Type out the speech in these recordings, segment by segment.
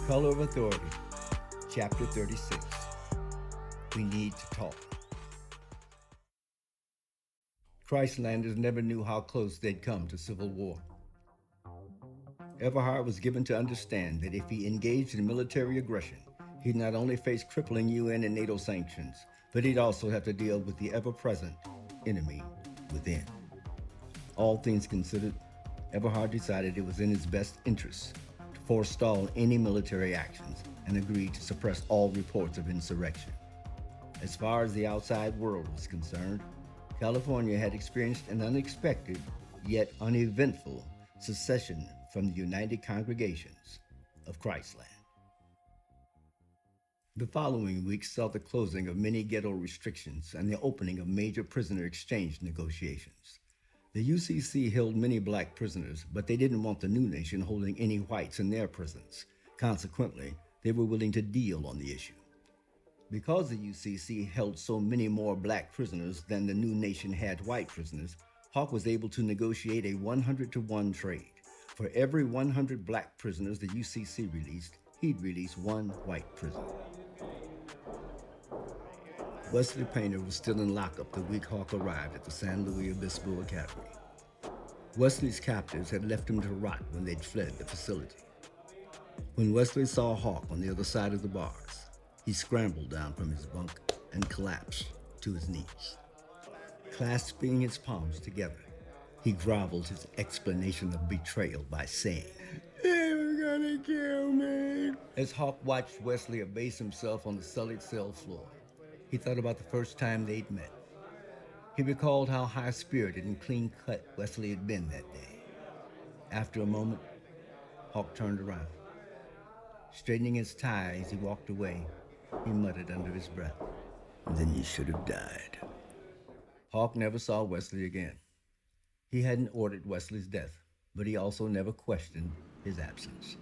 Color of Authority, Chapter 36. We need to talk. Christlanders never knew how close they'd come to civil war. Everhart was given to understand that if he engaged in military aggression, he'd not only face crippling UN and NATO sanctions, but he'd also have to deal with the ever-present enemy within. All things considered, Everhart decided it was in his best interest to forestall any military actions and agreed to suppress all reports of insurrection. As far as the outside world was concerned, California had experienced an unexpected, yet uneventful, secession from the United Congregations of Christland. The following week saw the closing of many ghetto restrictions and the opening of major prisoner exchange negotiations. The UCC held many black prisoners, but they didn't want the new nation holding any whites in their prisons. Consequently, they were willing to deal on the issue. Because the UCC held so many more black prisoners than the new nation had white prisoners, Hawk was able to negotiate a 100-to-1 trade. For every 100 black prisoners the UCC released, he'd release one white prisoner. Wesley Painter was still in lockup the week Hawk arrived at the San Luis Obispo Academy. Wesley's captors had left him to rot when they'd fled the facility. When Wesley saw Hawk on the other side of the bars, he scrambled down from his bunk and collapsed to his knees. Clasping his palms together, he groveled his explanation of betrayal by saying, "They were gonna kill me." As Hawk watched Wesley abase himself on the sullied cell floor, he thought about the first time they'd met. He recalled how high-spirited and clean-cut Wesley had been that day. After a moment, Hawk turned around. Straightening his tie as he walked away, he muttered under his breath, "Then you should have died." Hawk never saw Wesley again. He hadn't ordered Wesley's death, but he also never questioned his absence.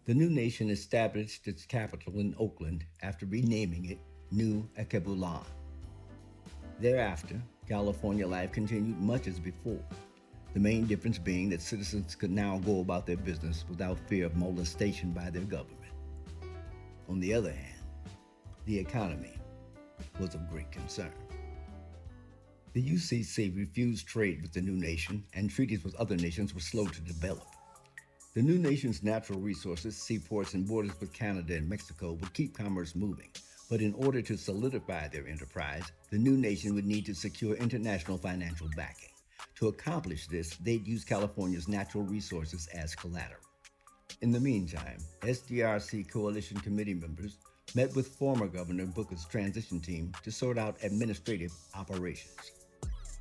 The new nation established its capital in Oakland after renaming it New Akebulan. Thereafter, California life continued much as before, the main difference being that citizens could now go about their business without fear of molestation by their government. On the other hand, the economy was of great concern. The UCC refused trade with the new nation, and treaties with other nations were slow to develop. The new nation's natural resources, seaports, and borders with Canada and Mexico would keep commerce moving, but in order to solidify their enterprise, the new nation would need to secure international financial backing. To accomplish this, they'd use California's natural resources as collateral. In the meantime, SDRC Coalition Committee members met with former Governor Booker's transition team to sort out administrative operations.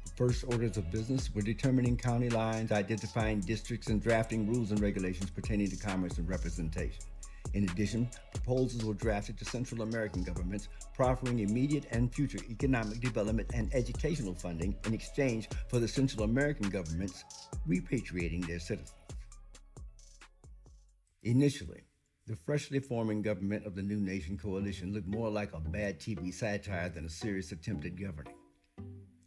The first orders of business were determining county lines, identifying districts, and drafting rules and regulations pertaining to commerce and representation. In addition, proposals were drafted to Central American governments, proffering immediate and future economic development and educational funding in exchange for the Central American governments repatriating their citizens. Initially, the freshly forming government of the New Nation Coalition looked more like a bad TV satire than a serious attempt at governing.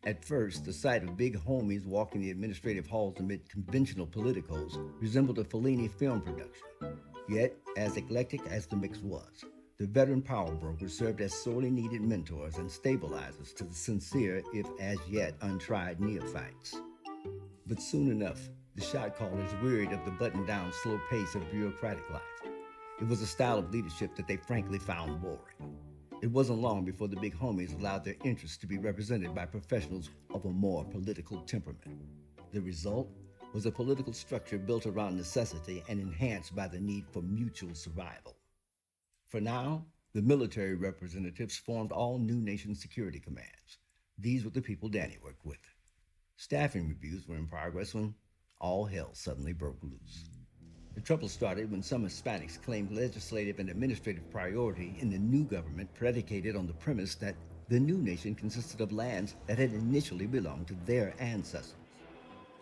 At first, the sight of big homies walking the administrative halls amid conventional politicos resembled a Fellini film production. Yet, as eclectic as the mix was, the veteran power brokers served as sorely needed mentors and stabilizers to the sincere, if as yet untried neophytes. But soon enough, the shot callers wearied of the buttoned-down slow pace of bureaucratic life. It was a style of leadership that they frankly found boring. It wasn't long before the big homies allowed their interests to be represented by professionals of a more political temperament. The result was a political structure built around necessity and enhanced by the need for mutual survival. For now, the military representatives formed all new nation security commands. These were the people Danny worked with. Staffing reviews were in progress when all hell suddenly broke loose. The trouble started when some Hispanics claimed legislative and administrative priority in the new government predicated on the premise that the new nation consisted of lands that had initially belonged to their ancestors.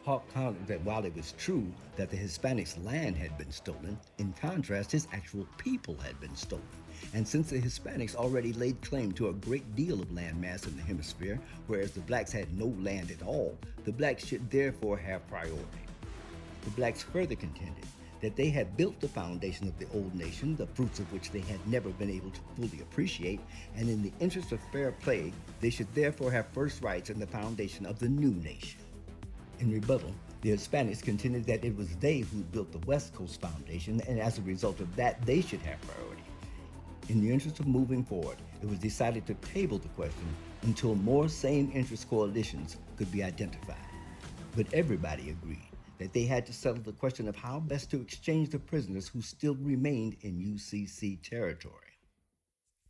Hawk countered that while it was true that the Hispanics' land had been stolen, in contrast, his actual people had been stolen. And since the Hispanics already laid claim to a great deal of land mass in the hemisphere, whereas the blacks had no land at all, the blacks should therefore have priority. The blacks further contended that they had built the foundation of the old nation, the fruits of which they had never been able to fully appreciate, and in the interest of fair play, they should therefore have first rights in the foundation of the new nation. In rebuttal, the Hispanics contended that it was they who built the West Coast Foundation, and as a result of that, they should have priority. In the interest of moving forward, it was decided to table the question until more same interest coalitions could be identified. But everybody agreed that they had to settle the question of how best to exchange the prisoners who still remained in UCC territory.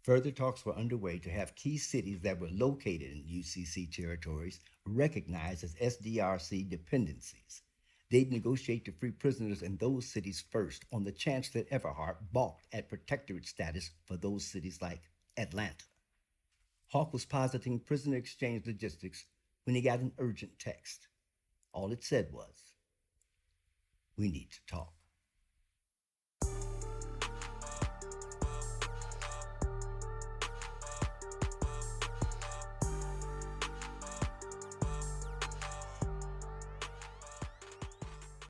Further talks were underway to have key cities that were located in UCC territories recognized as SDRC dependencies. They'd negotiate to free prisoners in those cities first on the chance that Everhart balked at protectorate status for those cities like Atlanta. Hawk was positing prisoner exchange logistics when he got an urgent text. All it said was, "We need to talk."